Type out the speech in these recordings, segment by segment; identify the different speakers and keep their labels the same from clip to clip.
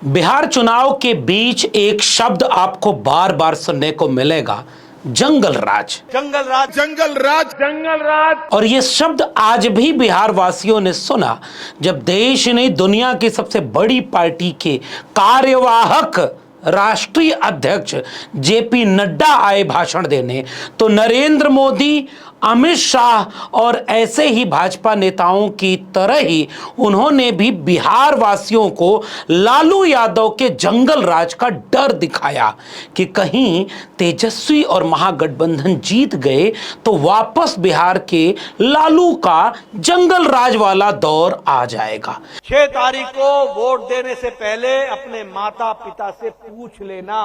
Speaker 1: बिहार चुनाव के बीच एक शब्द आपको बार बार सुनने को मिलेगा, जंगल राज।
Speaker 2: जंगल राज, जंगल राज, जंगल राज।
Speaker 1: और यह शब्द आज भी बिहार वासियों ने सुना जब देश ने दुनिया की सबसे बड़ी पार्टी के कार्यवाहक राष्ट्रीय अध्यक्ष जेपी नड्डा आए भाषण देने, तो नरेंद्र मोदी, अमित शाह और ऐसे ही भाजपा नेताओं की तरह ही उन्होंने भी बिहार वासियों को लालू यादव के जंगल राज का डर दिखाया कि कहीं तेजस्वी और महागठबंधन जीत गए तो वापस बिहार के लालू का जंगल राज वाला दौर आ जाएगा।
Speaker 2: 6 तारीख को वोट देने से पहले अपने माता पिता से पूछ लेना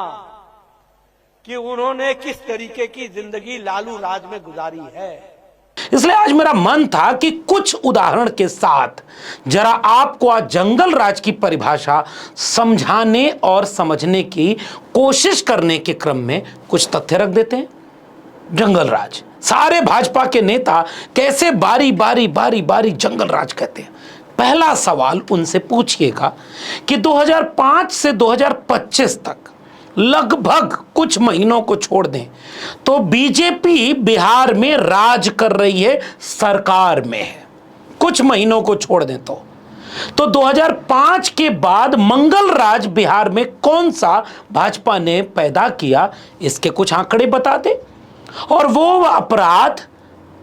Speaker 2: कि उन्होंने किस तरीके की जिंदगी लालू राज में गुजारी है।
Speaker 1: इसलिए आज मेरा मन था कि कुछ उदाहरण के साथ जरा आपको आज जंगल राज की परिभाषा समझाने और समझने की कोशिश करने के क्रम में कुछ तथ्य रख देते हैं। जंगल राज, सारे भाजपा के नेता कैसे बारी बारी जंगल राज कहते हैं। पहला सवाल उनसे पूछिएगा कि 2005 से 2025 तक लगभग कुछ महीनों को छोड़ दें तो बीजेपी बिहार में राज कर रही है, सरकार में है। कुछ महीनों को छोड़ दें तो 2005 के बाद मंगल राज बिहार में कौन सा भाजपा ने पैदा किया, इसके कुछ आंकड़े बता दें। और वो अपराध,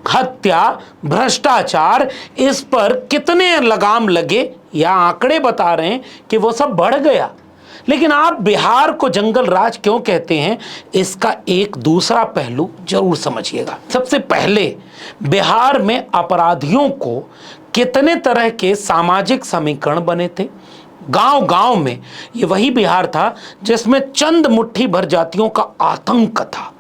Speaker 1: हत्या, भ्रष्टाचार, इस पर कितने लगाम लगे या आंकड़े बता रहे हैं कि वो सब बढ़ गया। लेकिन आप बिहार को जंगल राज क्यों कहते हैं, इसका एक दूसरा पहलू जरूर समझिएगा। सबसे पहले बिहार में अपराधियों को कितने तरह के सामाजिक समीकरण बने थे। गांव गांव में ये वही बिहार था जिसमें चंद मुट्ठी भर जातियों का आतंक था।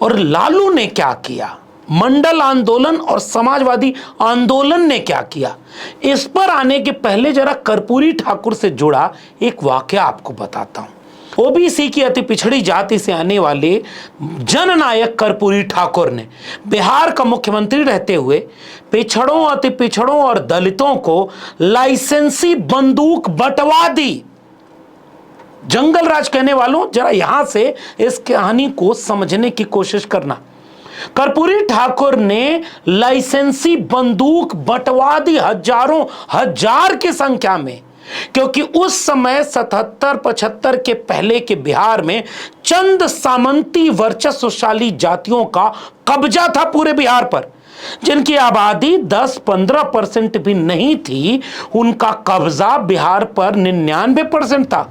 Speaker 1: और लालू ने क्या किया, मंडल आंदोलन और समाजवादी आंदोलन ने क्या किया, इस पर आने के पहले जरा कर्पूरी ठाकुर से जुड़ा एक वाकया आपको बताता हूं। ओबीसी की अति पिछड़ी जाति से आने वाले जननायक कर्पूरी ठाकुर ने बिहार का मुख्यमंत्री रहते हुए पिछड़ों, अति पिछड़ों और दलितों को लाइसेंसी बंदूक बंटवा दी। जंगल राज कहने वालों, जरा यहां से इस कहानी को समझने की कोशिश करना। कर्पूरी ठाकुर ने लाइसेंसी बंदूक बंटवा दी हजारों हजार की संख्या में, क्योंकि उस समय 77-75 के पहले के बिहार में चंद सामंती वर्चस्वशाली जातियों का कब्जा था पूरे बिहार पर, जिनकी आबादी 10-15% भी नहीं थी। उनका कब्जा बिहार पर 99% था।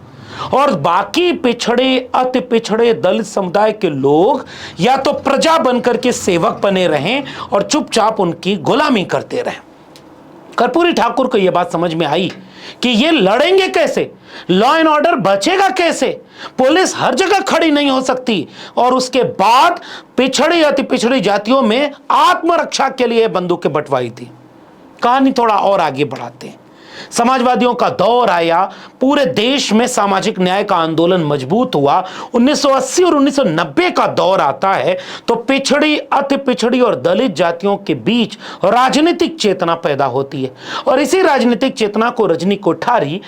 Speaker 1: और बाकी पिछड़े, अति पिछड़े दलित समुदाय के लोग या तो प्रजा बनकर के सेवक बने रहें और चुपचाप उनकी गुलामी करते रहें। कर्पूरी ठाकुर को यह बात समझ में आई कि ये लड़ेंगे कैसे, लॉ एंड ऑर्डर बचेगा कैसे, पुलिस हर जगह खड़ी नहीं हो सकती। और उसके बाद पिछड़ी, अति पिछड़ी जातियों में आत्मरक्षा के लिए बंदूकें बंटवाई थी। कहानी थोड़ा और आगे बढ़ाते हैं। समाजवादियों का दौर आया, पूरे देश में सामाजिक न्याय का आंदोलन मजबूत हुआ। 1980 और 1990 का दौर आता है तो पिछड़ी, अति पिछड़ी और दलित जातियों के बीच राजनीतिक चेतना पैदा होती है। और इसी राजनीतिक चेतना को रजनी कोठारी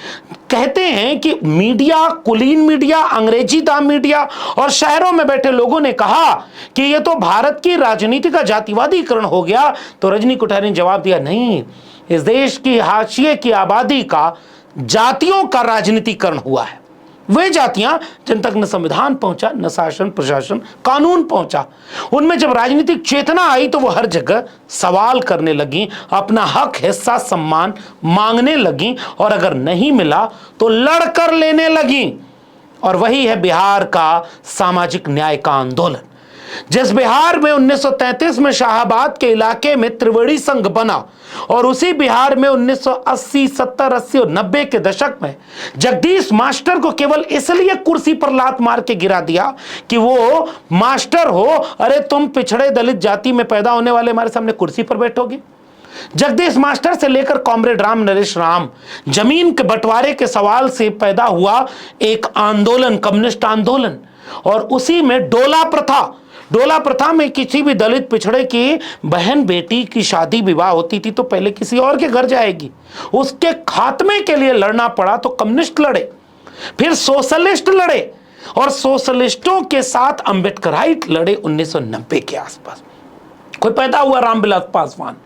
Speaker 1: कहते हैं कि मीडिया, कुलीन मीडिया, अंग्रेजी दाम मीडिया और शहरों में बैठे लोगों ने कहा कि यह तो भारत की राजनीति का जातिवादीकरण हो गया। तो रजनी कोठारी ने जवाब दिया, नहीं, इस देश की हाशिए की आबादी का जातियों का राजनीतिकरण हुआ है। वे जातियां जिन तक न संविधान पहुंचा, न शासन प्रशासन कानून पहुंचा, उनमें जब राजनीतिक चेतना आई तो वो हर जगह सवाल करने लगी, अपना हक, हिस्सा, सम्मान मांगने लगी और अगर नहीं मिला तो लड़कर लेने लगी। और वही है बिहार का सामाजिक न्याय का आंदोलन। जिस बिहार में 1933 में शाहाबाद के इलाके में त्रिवेणी संघ बना और उसी बिहार में 1980, 70, 80 और 90 के दशक में जगदीश मास्टर को केवल इसलिए कुर्सी पर लात मार के गिरा दिया कि वो मास्टर हो, अरे तुम पिछड़े दलित जाति में पैदा होने वाले हमारे सामने कुर्सी पर बैठोगे। जगदीश मास्टर से लेकर कॉमरेड राम नरेश राम, जमीन के बंटवारे के सवाल से पैदा हुआ एक आंदोलन, कम्युनिस्ट आंदोलन। और उसी में डोला प्रथा में किसी भी दलित पिछड़े की बहन बेटी की शादी विवाह होती थी तो पहले किसी और के घर जाएगी। उसके खात्मे के लिए लड़ना पड़ा तो कम्युनिस्ट लड़े। फिर सोशलिस्ट लड़े और सोशलिस्टों के साथ अंबेडकराइट लड़े 1990 के आसपास। कोई पैदा हुआ रामविलास पासवान,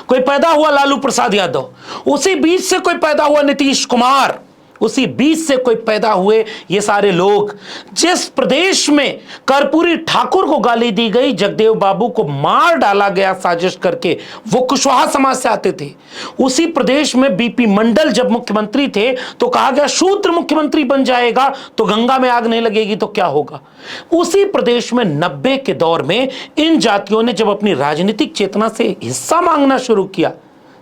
Speaker 1: कोई पैदा हुआ लालू प्रसाद यादव, उसी बीच से कोई पैदा हुआ नीतीश कुमार, उसी बीच से कोई पैदा हुए ये सारे लोग। जिस प्रदेश में कर्पूरी ठाकुर को गाली दी गई, जगदेव बाबू को मार डाला गया साजिश करके, वो कुशवाहा समाज से आते थे। उसी प्रदेश में बीपी मंडल जब मुख्यमंत्री थे तो कहा गया शूद्र मुख्यमंत्री बन जाएगा तो गंगा में आग नहीं लगेगी तो क्या होगा। उसी प्रदेश में 90 के दौर में इन जातियों ने जब अपनी राजनीतिक चेतना से हिस्सा मांगना शुरू किया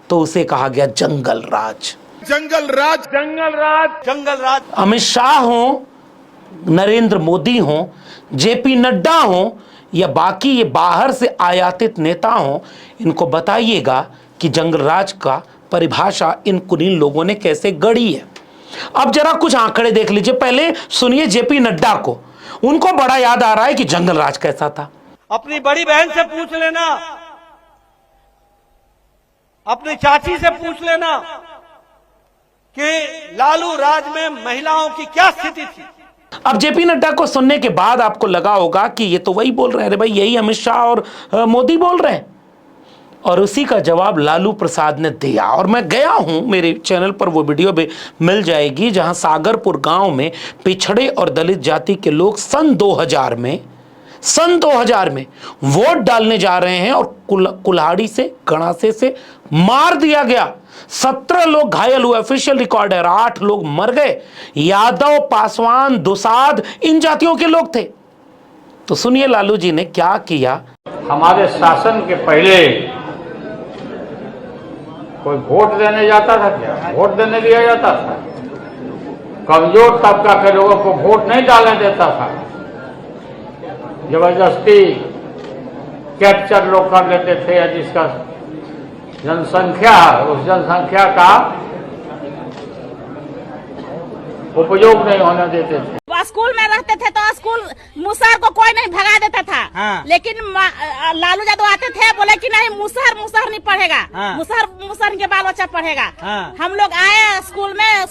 Speaker 1: तो उसे कहा गया जंगल राज।
Speaker 3: जंगल राज, जंगल राज,
Speaker 2: जंगल राज।
Speaker 1: अमित शाह हो, नरेंद्र मोदी हो, जेपी नड्डा हो या बाकी ये बाहर से आयातित नेता हो, इनको बताइएगा कि जंगल राज का परिभाषा इन कुलीन लोगों ने कैसे गढ़ी है। अब जरा कुछ आंकड़े देख लीजिए। पहले सुनिए जेपी नड्डा को, उनको बड़ा याद आ रहा है कि जंगल राज कैसा था।
Speaker 2: अपनी बड़ी बहन से पूछ लेना, अपनी चाची से पूछ लेना कि लालू राज में महिलाओं की क्या स्थिति थी।
Speaker 1: अब जेपी नड्डा को सुनने के बाद आपको लगा होगा कि ये तो वही बोल रहे हैं, अरे भाई यही अमित शाह और मोदी बोल रहे हैं। और उसी का जवाब लालू प्रसाद ने दिया। और मैं गया हूं, मेरे चैनल पर वो वीडियो भी मिल जाएगी, जहां सागरपुर गांव में पिछड़े और दलित जाति के लोग सन 2000 में वोट डालने जा रहे हैं और कुल्हाड़ी से, गणासे से मार दिया गया। 17 लोग घायल हुए, ऑफिशियल रिकॉर्ड है। 8 लोग मर गए। यादव, पासवान, दुसाध इन जातियों के लोग थे। तो सुनिए लालू जी ने क्या किया।
Speaker 4: हमारे शासन के पहले कोई वोट देने जाता था क्या? वोट देने दिया जाता था? कमजोर तबका के लोगों को वोट नहीं डालने देता था। जबरदस्ती कैप्चर लोग कर लेते थे, या जिसका जनसंख्या, उस जनसंख्या का उपयोग नहीं होने देते थे।
Speaker 5: स्कूल में रहते थे तो स्कूल मुसहर को कोई नहीं भगा देता था। हाँ। लेकिन लालू यादव आते थे, बोले कि नहीं मुसहर नहीं पढ़ेगा। हाँ। मुसहर के बाल बच्चा पढ़ेगा। हाँ। हम लोग आए स्कूल में,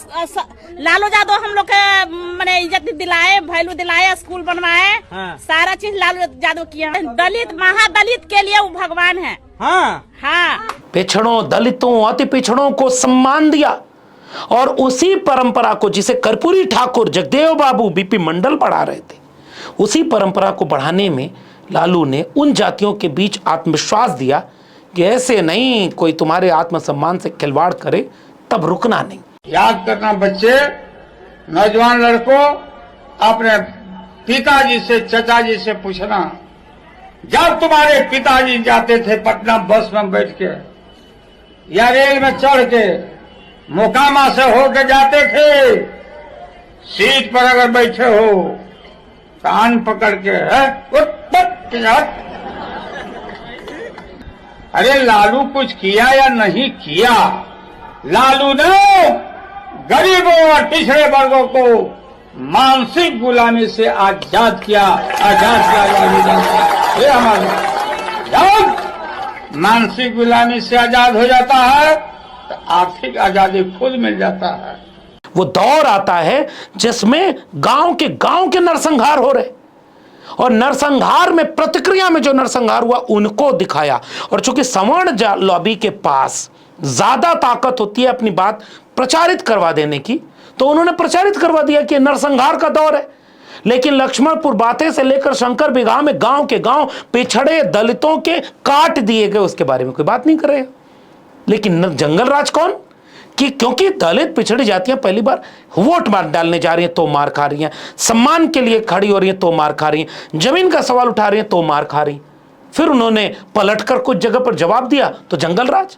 Speaker 5: लालू यादव हम लोग के मैंने इज्जत दिलाए, वैल्यू दिलाए, स्कूल बनवाए। हाँ। सारा चीज लालू यादव किया। दलित, महादलित के लिए वो भगवान है। हाँ। हाँ।
Speaker 1: पिछड़ों, दलितों, अति पिछड़ों को सम्मान दिया। और उसी परंपरा को, जिसे कर्पूरी ठाकुर, जगदेव बाबू, बीपी मंडल बढ़ा रहे थे, उसी परंपरा को बढ़ाने में लालू ने उन जातियों के बीच आत्मविश्वास दिया कि ऐसे नहीं कोई तुम्हारे आत्मसम्मान से खिलवाड़ करे, तब रुकना नहीं।
Speaker 3: याद करना बच्चे, नौजवान लड़कों, अपने पिताजी से, चचा जी से पूछना, जब तुम्हारे पिताजी जाते थे पटना बस में बैठ के या रेल में चढ़ के, मोकामा से होके जाते थे, सीट पर अगर बैठे हो कान पकड़ के अरे लालू कुछ किया या नहीं किया? लालू ने गरीबों और पिछड़े वर्गों को मानसिक गुलामी से आजाद किया। ये हमारा जब मानसिक गुलामी से आजाद हो जाता है तो आर्थिक आजादी खुद मिल जाता है।
Speaker 1: वो दौर आता है जिसमें गांव के नरसंहार हो रहे, और नरसंहार में प्रतिक्रिया में जो नरसंहार हुआ उनको दिखाया। और चूंकि सवर्ण लॉबी के पास ज्यादा ताकत होती है अपनी बात प्रचारित करवा देने की, तो उन्होंने प्रचारित करवा दिया कि नरसंहार का दौर है। लेकिन लक्ष्मणपुर बातें से लेकर शंकर बिगहा में गांव के गांव पिछड़े दलितों के काट दिए गए, उसके बारे में कोई बात नहीं करेगा। लेकिन जंगल राज कौन? कि क्योंकि दलित पिछड़ी जातियां पहली बार वोट मार डालने जा रही हैं तो मार खा रही हैं, सम्मान के लिए खड़ी हो रही हैं तो मार खा रही हैं, जमीन का सवाल उठा रही हैं तो मार खा रही। फिर उन्होंने पलटकर कुछ जगह पर जवाब दिया तो जंगल राज।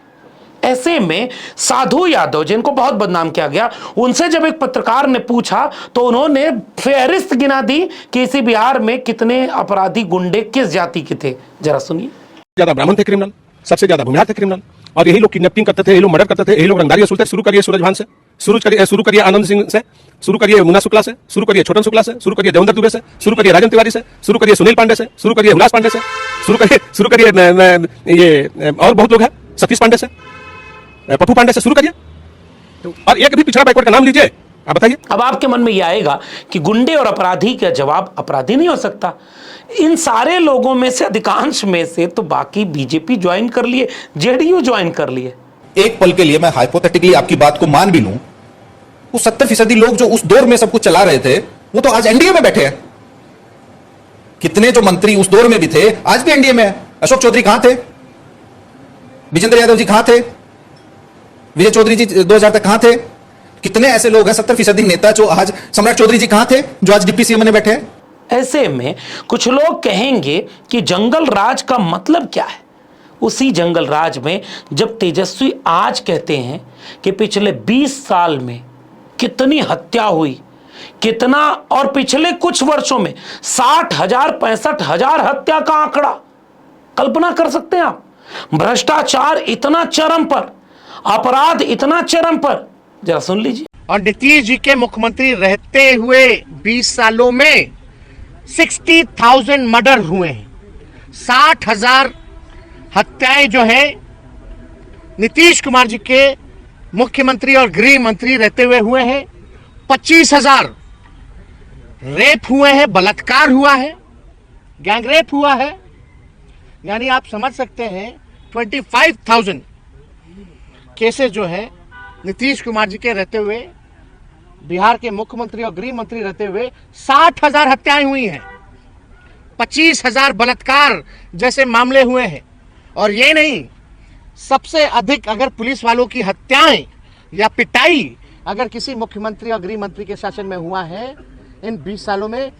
Speaker 1: ऐसे में साधु यादव, जिनको बहुत बदनाम किया गया, उनसे जब एक पत्रकार ने पूछा तो उन्होंने फेहरिस्त गिना दी कि इसी बिहार में कितने अपराधी गुंडे किस जाति के थे। जरा सुनिए।
Speaker 6: ज्यादा ब्राह्मण थे क्रिमिनल, सबसे ज्यादा भूमिहार थे क्रिमिनल, और यही लोग किडनैपिंग करते थे, यही लोग मर्डर करते थे, यही लोग रंगदारी वसूलते थे। शुरू करिए सूरजभान से, शुरू करिए आनंद सिंह से, शुरू करिए मुन्ना शुक्ला से, शुरू करिए छोटन शुक्ला से, शुरू करिए देवेंद्र दुबे से, शुरू करिए राजन तिवारी से, शुरू करिए सुनील पांडे से, शुरू करिए हुलास पांडे से, शुरू करिए ये और बहुत लोग हैं, सतीश पांडे से, पप्पू पांडे से, शुरू करिए। और एक भी पिछड़ा बैकवर्ड का नाम लीजिए आप बताइए।
Speaker 1: अब आपके मन में यह आएगा कि गुंडे और अपराधी का जवाब अपराधी नहीं हो सकता। इन सारे लोगों में से अधिकांश में से तो बाकी बीजेपी ज्वाइन कर लिए, जेडीयू ज्वाइन कर लिए।
Speaker 7: एक पल के लिए मैं हाइपोथेटिकली आपकी बात को मान भी लूं, वो 70% लोग जो उस दौर में सब कुछ चला रहे थे वो तो आज एनडीए में बैठे हैं। कितने जो मंत्री उस दौर में भी थे आज भी एनडीए में है। अशोक चौधरी कहां थे? विजेंद्र यादव जी कहां थे? विजय चौधरी जी 2000 तक कहां थे? कितने ऐसे लोग हैं 70% नेता जो आज, सम्राट चौधरी जी कहां थे जो आज डिप्टी सीएम में बैठे हैं?
Speaker 1: ऐसे में कुछ लोग कहेंगे कि जंगल राज का मतलब क्या है। उसी जंगल राज में जब तेजस्वी आज कहते हैं कि पिछले 20 साल में कितनी हत्या हुई, कितना, और पिछले कुछ वर्षों में 60,000 65,000 हत्या का आंकड़ा, कल्पना कर सकते हैं आप? भ्रष्टाचार इतना चरम पर, अपराध इतना चरम पर, जरा सुन लीजिए।
Speaker 8: और नीतीश जी के मुख्यमंत्री रहते हुए 20 सालों में 60,000 मर्डर हुए हैं। 60,000 हत्याएं जो है नीतीश कुमार जी के मुख्यमंत्री और गृह मंत्री रहते हुए हुए हैं। 25,000 रेप हुए हैं, बलात्कार हुआ है, गैंग रेप हुआ है। यानी आप समझ सकते हैं 25,000 केसेस जो है नीतीश कुमार जी के रहते हुए, बिहार के मुख्यमंत्री और गृह मंत्री रहते हुए 60,000 हत्याएं हुई हैं, 25,000 बलात्कार जैसे मामले हुए हैं। और ये नहीं, सबसे अधिक अगर पुलिस वालों की हत्याएं या पिटाई अगर किसी मुख्यमंत्री और गृह मंत्री के शासन में हुआ है इन 20 सालों में,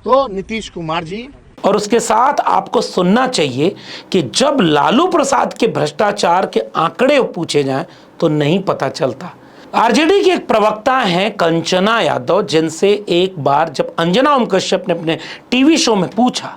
Speaker 8: तो नीतीश कुमार जी।
Speaker 1: और उसके साथ आपको सुनना चाहिए कि जब लालू प्रसाद के भ्रष्टाचार के आंकड़े पूछे जाएं तो नहीं पता चलता। आरजेडी की एक प्रवक्ता हैं कंचना यादव, जिनसे एक बार जब अंजना ओम कश्यप ने अपने टीवी शो में पूछा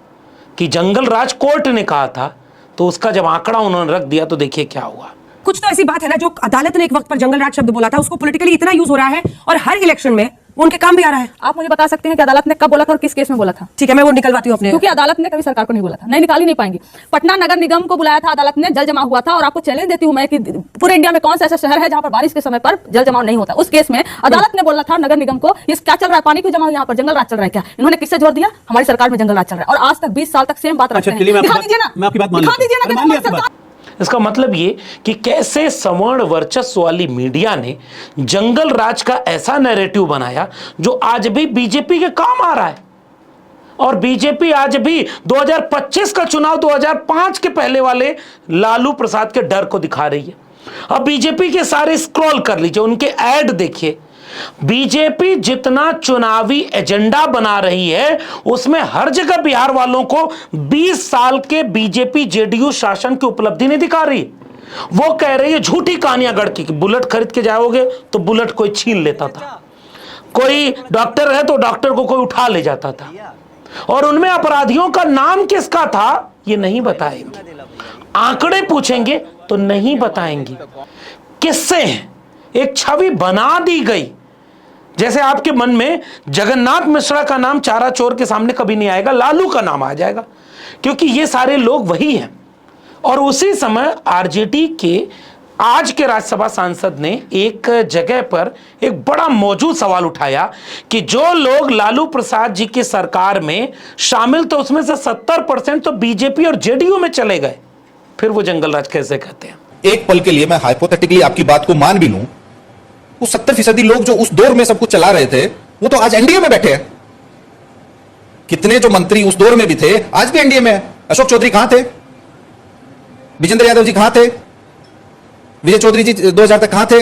Speaker 1: कि जंगल राज कोर्ट ने कहा था, तो उसका जब आंकड़ा उन्होंने रख दिया तो देखिए क्या हुआ।
Speaker 9: कुछ तो ऐसी बात है ना, जो अदालत ने एक वक्त पर जंगल राज शब्द बोला था, उसको पॉलिटिकली इतना यूज हो रहा है और हर इलेक्शन में वो उनके काम भी आ रहा है।
Speaker 10: आप मुझे बता सकते हैं कि अदालत ने कब बोला था और किस केस में बोला था?
Speaker 9: ठीक है, मैं वो निकलवाती हूँ अपने,
Speaker 10: क्योंकि अदालत ने कभी सरकार को नहीं बोला था, नहीं निकाल ही नहीं पाएंगी। पटना नगर निगम को बुलाया था अदालत ने, जल जमाव हुआ था, और आपको चैलेंज देती हूँ मैं कि पूरे इंडिया में कौन सा ऐसा शहर है जहां पर बारिश के समय पर जल जमाव नहीं होता। उस केस में अदालत ने बोला था नगर निगम को, ये क्या चल रहा है, पानी क्यों जमा, यहाँ पर जंगल राज चल रहा है क्या? इन्होंने किससे जोड़ दिया? हमारी सरकार में जंगल राज चल रहा है, और आज तक 20 साल तक सेम बात रखते हैं। दिखा दीजिए ना, दिखा दीजिए ना।
Speaker 1: इसका मतलब ये कि कैसे सवर्ण वर्चस्व वाली मीडिया ने जंगल राज का ऐसा नैरेटिव बनाया जो आज भी बीजेपी के काम आ रहा है। और बीजेपी आज भी 2025 का चुनाव 2005 के पहले वाले लालू प्रसाद के डर को दिखा रही है। अब बीजेपी के सारे स्क्रॉल कर लीजिए, उनके ऐड देखिए। बीजेपी जितना चुनावी एजेंडा बना रही है उसमें हर जगह बिहार वालों को 20 साल के बीजेपी जेडीयू शासन की उपलब्धि नहीं दिखा रही। वो कह रही है झूठी कहानियां गढ़ की, बुलेट खरीद के जाओगे तो बुलेट कोई छीन लेता था, कोई डॉक्टर है तो डॉक्टर को कोई उठा ले जाता था, और उनमें अपराधियों का नाम किसका था ये नहीं बताएंगे। आंकड़े पूछेंगे तो नहीं बताएंगे। किससे हैं? एक छवि बना दी गई। जैसे आपके मन में जगन्नाथ मिश्रा का नाम चारा चोर के सामने कभी नहीं आएगा, लालू का नाम आ जाएगा, क्योंकि ये सारे लोग वही हैं। और उसी समय आरजेडी के आज के राज्यसभा सांसद ने एक जगह पर एक बड़ा मौजूद सवाल उठाया कि जो लोग लालू प्रसाद जी की सरकार में शामिल थे उसमें से 70% तो बीजेपी और जेडीयू में चले गए, फिर वो जंगल राज कैसे कहते हैं?
Speaker 7: एक पल के लिए मैं हाइपोथेटिकली आपकी बात को मान भी लूं, वो 70% लोग जो उस दौर में सब कुछ चला रहे थे वो तो आज एनडीए में बैठे हैं। कितने जो मंत्री उस दौर में भी थे आज भी एनडीए में है। अशोक चौधरी कहां थे? विजेंद्र यादव जी कहां थे? विजय चौधरी जी 2000 तक कहां थे?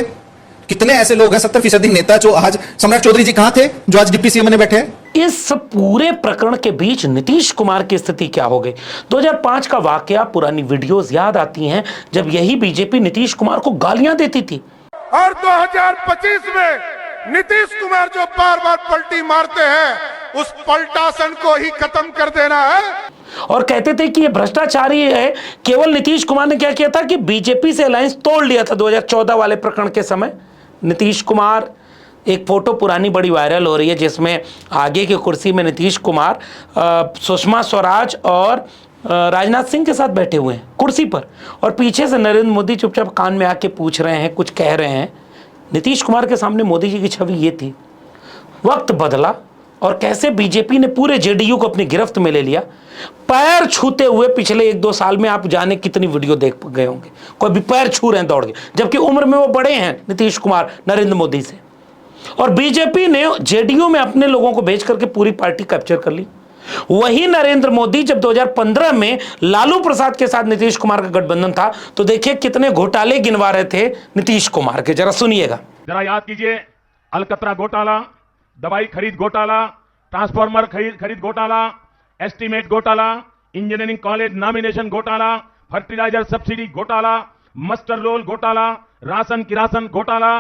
Speaker 7: कितने ऐसे लोग हैं 70% नेता जो आज, सम्राट चौधरी जी कहां थे जो आज डिप्टी सीएम में बैठे हैं?
Speaker 1: इस पूरे प्रकरण के बीच नीतीश कुमार की स्थिति क्या हो गई? 2005 का वाकया, पुरानी वीडियोस याद आती हैं जब यही बीजेपी नीतीश कुमार को गालियां देती थी।
Speaker 11: और 2025 में नीतीश कुमार जो बार बार पलटी मारते हैं उस पलटासन को ही खत्म कर देना है।
Speaker 1: और कहते थे कि ये भ्रष्टाचारी है। केवल नीतीश कुमार ने क्या किया था कि बीजेपी से अलायंस तोड़ लिया था 2014 वाले प्रकरण के समय। नीतीश कुमार, एक फोटो पुरानी बड़ी वायरल हो रही है जिसमें आगे की कुर्सी में नीतीश कुमार सुषमा स्वराज और राजनाथ सिंह के साथ बैठे हुए हैं कुर्सी पर, और पीछे से नरेंद्र मोदी चुपचाप कान में आके पूछ रहे हैं, कुछ कह रहे हैं। नीतीश कुमार के सामने मोदी जी की छवि ये थी। वक्त बदला और कैसे बीजेपी ने पूरे जेडीयू को अपनी गिरफ्त में ले लिया। पैर छूते हुए पिछले 1-2 साल में आप जाने कितनी वीडियो देख गए होंगे, कोई भी पैर छू रहे हैं दौड़ के, जबकि उम्र में वो बड़े हैं नीतीश कुमार नरेंद्र मोदी से। और बीजेपी ने जेडीयू में अपने लोगों को भेज करके पूरी पार्टी कैप्चर कर ली। वही नरेंद्र मोदी जब 2015 में लालू प्रसाद के साथ नीतीश कुमार का गठबंधन था, तो देखिए कितने घोटाले गिनवा रहे थे नीतीश कुमार के, जरा सुनिएगा।
Speaker 6: जरा याद कीजिए, अलकतरा घोटाला, दवाई खरीद घोटाला, ट्रांसफार्मर खरीद घोटाला, एस्टीमेट घोटाला, इंजीनियरिंग कॉलेज नॉमिनेशन घोटाला, फर्टिलाइजर सब्सिडी घोटाला, मस्टर रोल घोटाला, राशन किरासन घोटाला,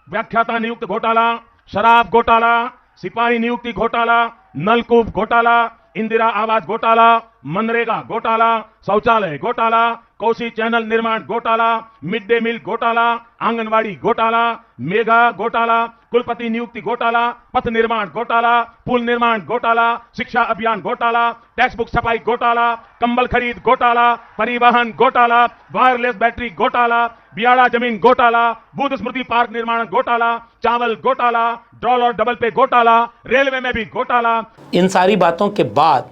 Speaker 6: व्याख्याता नियुक्त घोटाला, शराब घोटाला, सिपाही नियुक्ति घोटाला, नलकूप घोटाला, इंदिरा आवास घोटाला, मनरेगा घोटाला, शौचालय घोटाला, कोसी चैनल निर्माण घोटाला, मिड डे मील घोटाला, आंगनवाड़ी घोटाला, मेगा घोटाला, कुलपति नियुक्ति घोटाला, पथ निर्माण घोटाला, पुल निर्माण घोटाला, शिक्षा अभियान घोटाला, टेक्स्ट बुक छपाई घोटाला, कंबल खरीद घोटाला, परिवहन घोटाला, वायरलेस बैटरी घोटाला, बियाड़ा जमीन घोटाला, बुद्ध स्मृति पार्क निर्माण घोटाला, चावल घोटाला, ड्रॉल और डबल पे घोटाला, रेलवे में भी घोटाला।
Speaker 1: इन सारी बातों के बाद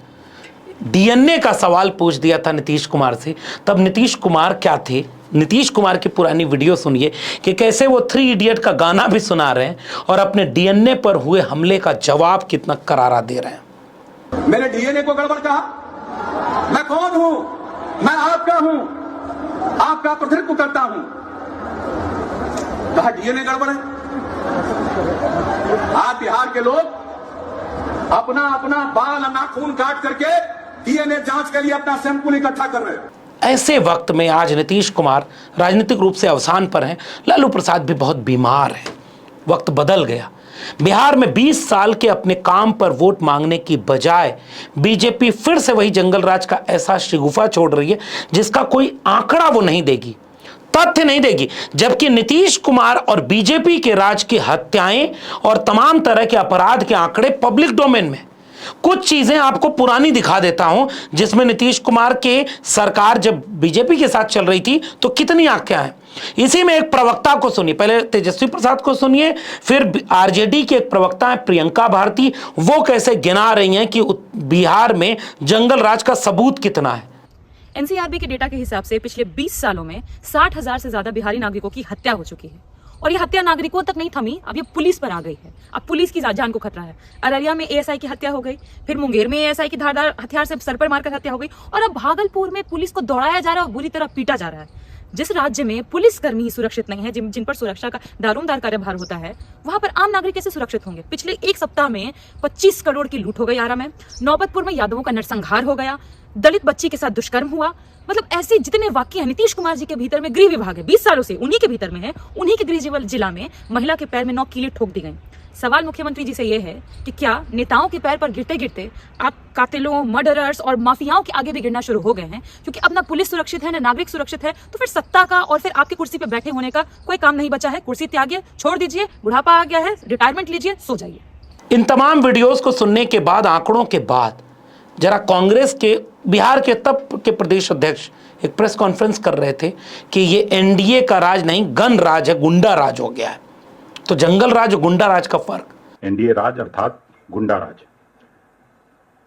Speaker 1: डीएनए का सवाल पूछ दिया था नीतीश कुमार से। तब नीतीश कुमार क्या थे, नीतीश कुमार की पुरानी वीडियो सुनिए कि कैसे वो 3 इडियट का गाना भी सुना रहे हैं और अपने डीएनए पर हुए हमले का जवाब कितना करारा दे रहे हैं।
Speaker 12: मैंने डीएनए को गड़बड़ कहा? मैं कौन हूं? मैं आपका हूं, आपका प्रतिनिधित्व करता हूं। कहा डीएनए गड़बड़ है। आज बिहार के लोग अपना अपना बाल नाखून काट करके डीएनए जांच के लिए अपना सैंपल इकट्ठा कर रहे हैं।
Speaker 1: ऐसे वक्त में आज नीतीश कुमार राजनीतिक रूप से अवसान पर हैं, लालू प्रसाद भी बहुत बीमार हैं। वक्त बदल गया। बिहार में 20 साल के अपने काम पर वोट मांगने की बजाय बीजेपी फिर से वही जंगल राज का ऐसा शिगुफा छोड़ रही है जिसका कोई आंकड़ा वो नहीं देगी, तथ्य नहीं देगी। जबकि नीतीश कुमार और बीजेपी के राज की हत्याएं और तमाम तरह के अपराध के आंकड़े पब्लिक डोमेन में। कुछ चीजें आपको पुरानी दिखा देता हूं जिसमें नीतीश कुमार के सरकार जब बीजेपी के साथ चल रही थी तो कितनी आंखें हैं। इसी में एक प्रवक्ता को सुनिए, पहले तेजस्वी प्रसाद को सुनिए, फिर आरजेडी के एक प्रवक्ता है प्रियंका भारती, वो कैसे गिना रही हैं कि बिहार में जंगल राज का सबूत कितना है।
Speaker 10: एनसीआरबी के डेटा के हिसाब से पिछले 20 सालों में 60,000 से ज्यादा बिहारी नागरिकों की हत्या हो चुकी है। और ये हत्या नागरिकों तक नहीं थमी, अब ये पुलिस पर आ गई है। अब पुलिस की जान को खतरा है। अररिया में एएसआई की हत्या हो गई, फिर मुंगेर में एएसआई की धारदार हथियार से सर पर मारकर हत्या हो गई, और अब भागलपुर में पुलिस को दौड़ाया जा रहा है और बुरी तरह पीटा जा रहा है। जिस राज्य में पुलिसकर्मी ही सुरक्षित नहीं है, जिन पर सुरक्षा का दारोमदार कार्यभार होता है, वहां पर आम नागरिक कैसे सुरक्षित होंगे। पिछले 1 सप्ताह में 25 करोड़ की लूट हो गई आरा में, नौबतपुर में यादवों का नरसंहार हो गया, दलित बच्ची के साथ दुष्कर्म हुआ। मतलब ऐसे जितने वाक्य हैं नीतीश कुमार जी के भीतर में, गृह विभाग है 20 सालों से उन्हीं के भीतर में है, उन्हीं के गृह जिला में महिला के पैर में 9 कीलें ठोक दी गई। सवाल मुख्यमंत्री जी से यह है कि क्या नेताओं के पैर पर गिरते गिरते आप कातिलों, मर्डरर्स और माफियाओं के आगे भी गिरना शुरू हो गए हैं? क्योंकि अब ना पुलिस सुरक्षित है, ना नागरिक सुरक्षित है, तो फिर सत्ता का और फिर आपकी कुर्सी पर बैठे होने का कोई काम नहीं बचा है। कुर्सी त्यागिए, छोड़ दीजिए, बुढ़ापा आ गया है, रिटायरमेंट लीजिए, सो जाइए।
Speaker 1: इन तमाम वीडियोस को सुनने के बाद, आंकड़ों के बाद, जरा कांग्रेस के बिहार के तब के प्रदेश अध्यक्ष एक प्रेस कॉन्फ्रेंस कर रहे थे कि ये एनडीए का राज नहीं, गन राज है, गुंडा राज हो गया है। तो जंगल राज और गुंडा राज का फर्क।
Speaker 6: एनडीए राज अर्थात गुंडा राज।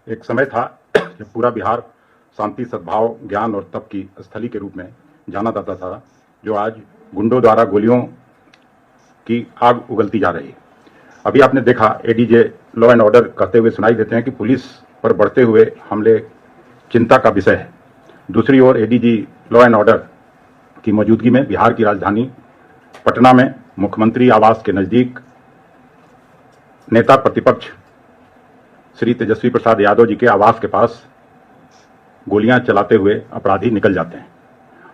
Speaker 6: एक समय था जब पूरा बिहार शांति, सद्भाव, ज्ञान और तप की स्थली के रूप में जाना जाता था, जो आज गुंडों द्वारा गोलियों की आग उगलती जा रही है। अभी आपने देखा एडीजे लॉ एंड ऑर्डर कहते हुए सुनाई देते हैं कि पुलिस पर बढ़ते हुए हमले चिंता का विषय है। दूसरी ओर एडीजी लॉ एंड ऑर्डर की मौजूदगी में बिहार की राजधानी पटना में मुख्यमंत्री आवास के नजदीक नेता प्रतिपक्ष श्री तेजस्वी प्रसाद यादव जी के आवास के पास गोलियां चलाते हुए अपराधी निकल जाते हैं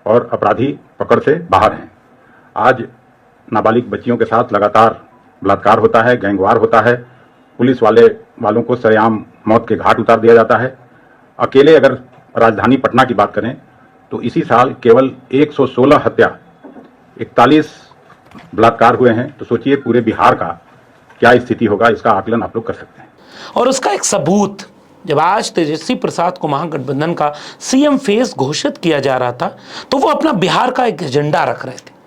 Speaker 6: और अपराधी पकड़ से बाहर हैं। आज नाबालिग बच्चियों के साथ लगातार बलात्कार होता है, गैंगवार होता है, पुलिस वालों को सरेआम मौत के घाट उतार दिया जाता है। अकेले अगर राजधानी पटना की बात करें तो इसी साल केवल 116 हत्या, 41 बलात्कार हुए हैं। तो सोचिए पूरे बिहार का क्या स्थिति होगा, इसका आकलन आप लोग कर सकते हैं।
Speaker 1: और उसका एक सबूत, जब आज तेजस्वी प्रसाद को महागठबंधन का सीएम फेस घोषित किया जा रहा था तो वो अपना बिहार का एक एजेंडा रख रहे थे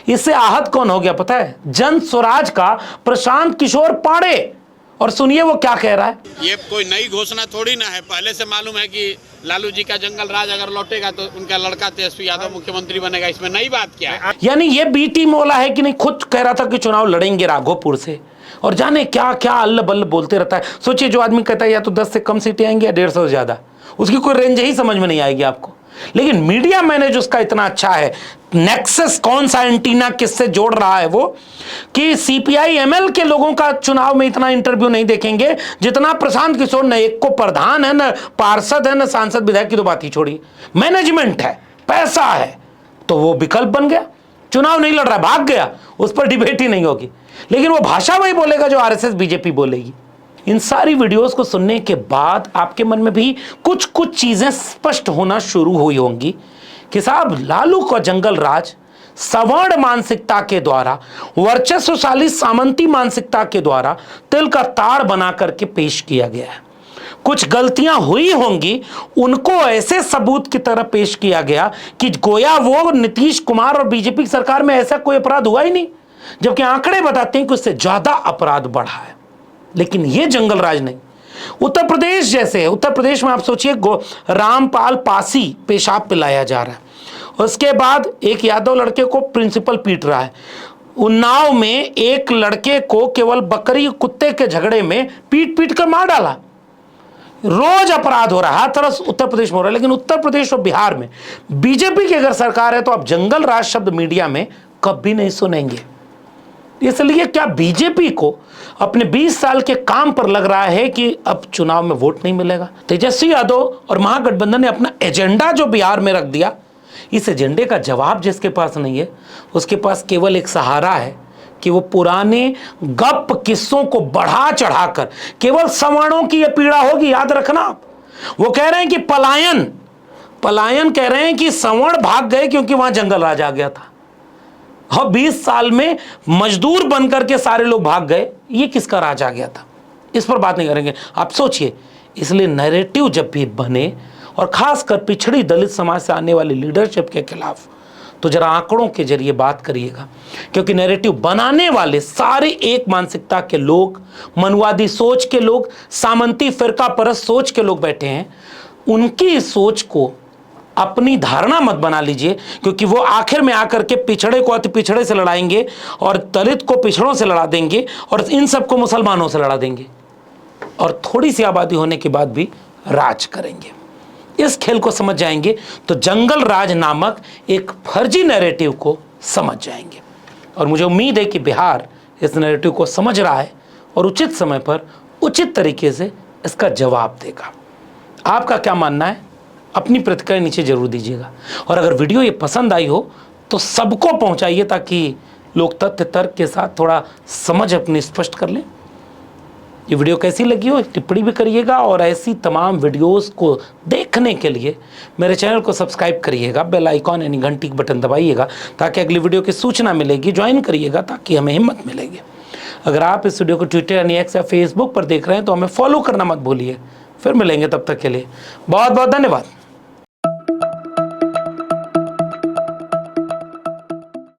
Speaker 1: इससे आहत कौन हो गया पता है? जन स्वराज का प्रशांत किशोर पांडे। और सुनिए वो क्या कह रहा है।
Speaker 13: ये कोई नई घोषणा थोड़ी ना है, पहले से मालूम है कि लालू जी का जंगल राज अगर लौटेगा तो उनका लड़का तेजस्वी यादव मुख्यमंत्री बनेगा। इसमें नई बात क्या है?
Speaker 1: यानी ये बी टीम वाला है कि नहीं, खुद कह रहा था कि चुनाव लड़ेंगे राघोपुर से, और जाने क्या क्या अल्ल बल्ल बोलते रहता है। सोचिए जो आदमी कहता है या तो 10 से कम सीटें आएंगी या 150 से ज्यादा, उसकी कोई रेंज ही समझ में नहीं आएगी आपको। लेकिन मीडिया मैनेज उसका इतना अच्छा है, नेक्सस कौन सा एंटीना किससे जोड़ रहा है वो, कि सीपीआई एमएल के लोगों का चुनाव में इतना इंटरव्यू नहीं देखेंगे जितना प्रशांत किशोर। न एक को प्रधान है, न पार्षद है, न सांसद विधायक की तो बात ही छोड़ी, मैनेजमेंट है, पैसा है, तो वो विकल्प बन गया। चुनाव नहीं लड़ रहा, भाग गया, उस पर डिबेट ही नहीं होगी। लेकिन वो भाषा वही बोलेगा जो आरएसएस बीजेपी बोलेगी। इन सारी वीडियोस को सुनने के बाद आपके मन में भी कुछ कुछ चीजें स्पष्ट होना शुरू हुई होंगी कि साहब लालू का जंगल राज सवर्ण मानसिकता के द्वारा, वर्चस्वशाली सामंती मानसिकता के द्वारा तिल का ताड़ बना करके पेश किया गया है। कुछ गलतियां हुई होंगी, उनको ऐसे सबूत की तरह पेश किया गया कि गोया वो नीतीश कुमार और बीजेपी की सरकार में ऐसा कोई अपराध हुआ ही नहीं, जबकि आंकड़े बताते हैं कि उससे ज्यादा अपराध बढ़ा है। लेकिन यह जंगल राज नहीं। उत्तर प्रदेश जैसे है, उत्तर प्रदेश में आप सोचिए रामपाल पासी पेशाब पिलाया जा रहा है, उसके बाद एक यादव लड़के को प्रिंसिपल पीट रहा है, उन्नाव में एक लड़के को केवल बकरी कुत्ते के झगड़े में पीट पीट कर मार डाला। रोज अपराध हो रहा है, हर तरफ उत्तर प्रदेश में हो रहा है। लेकिन उत्तर प्रदेश और बिहार में बीजेपी की अगर सरकार है तो आप जंगल राज शब्द मीडिया में कभी नहीं सुनेंगे। इसलिए क्या बीजेपी को अपने 20 साल के काम पर लग रहा है कि अब चुनाव में वोट नहीं मिलेगा? तेजस्वी यादव और महागठबंधन ने अपना एजेंडा जो बिहार में रख दिया, इस एजेंडे का जवाब जिसके पास नहीं है, उसके पास केवल एक सहारा है कि वो पुराने गप किस्सों को बढ़ा चढ़ाकर केवल सवर्णों की यह पीड़ा होगी। याद रखना आप, वो कह रहे हैं कि पलायन कह रहे हैं कि सवर्ण भाग गए क्योंकि वहां जंगल राज आ गया था, और 20 साल में मजदूर बनकर के सारे लोग भाग गए, ये किसका राज आ गया था? इस पर बात नहीं करेंगे। आप सोचिए, इसलिए नैरेटिव जब भी बने, और खासकर पिछड़ी दलित समाज से आने वाली लीडरशिप के खिलाफ, तो जरा आंकड़ों के जरिए बात करिएगा, क्योंकि नैरेटिव बनाने वाले सारे एक मानसिकता के लोग, मनवादी सोच के लोग, सामंती फिरका परस्त सोच के लोग बैठे हैं। उनकी सोच को अपनी धारणा मत बना लीजिए, क्योंकि वो आखिर में आकर के पिछड़े को अति पिछड़े से लड़ाएंगे, और दलित को पिछड़ों से लड़ा देंगे, और इन सबको मुसलमानों से लड़ा देंगे, और थोड़ी सी आबादी होने के बाद भी राज करेंगे। इस खेल को समझ जाएंगे तो जंगल राज नामक एक फर्जी नैरेटिव को समझ जाएंगे। और मुझे उम्मीद है कि बिहार इस नैरेटिव को समझ रहा है और उचित समय पर उचित तरीके से इसका जवाब देगा। आपका क्या मानना है? अपनी प्रतिक्रिया नीचे जरूर दीजिएगा। और अगर वीडियो ये पसंद आई हो तो सबको पहुंचाइए, ताकि लोग तथ्य तर्क के साथ थोड़ा समझ अपनी स्पष्ट कर लें। ये वीडियो कैसी लगी हो टिप्पणी भी करिएगा, और ऐसी तमाम वीडियोस को देखने के लिए मेरे चैनल को सब्सक्राइब करिएगा, बेल आइकॉन यानी घंटी का बटन दबाइएगा, ताकि अगली वीडियो की सूचना मिलेगी। ज्वाइन करिएगा ताकि हमें हिम्मत मिलेगी। अगर आप इस वीडियो को ट्विटर यानी एक्स या फेसबुक पर देख रहे हैं तो हमें फॉलो करना मत भूलिए। फिर मिलेंगे, तब तक के लिए बहुत बहुत धन्यवाद।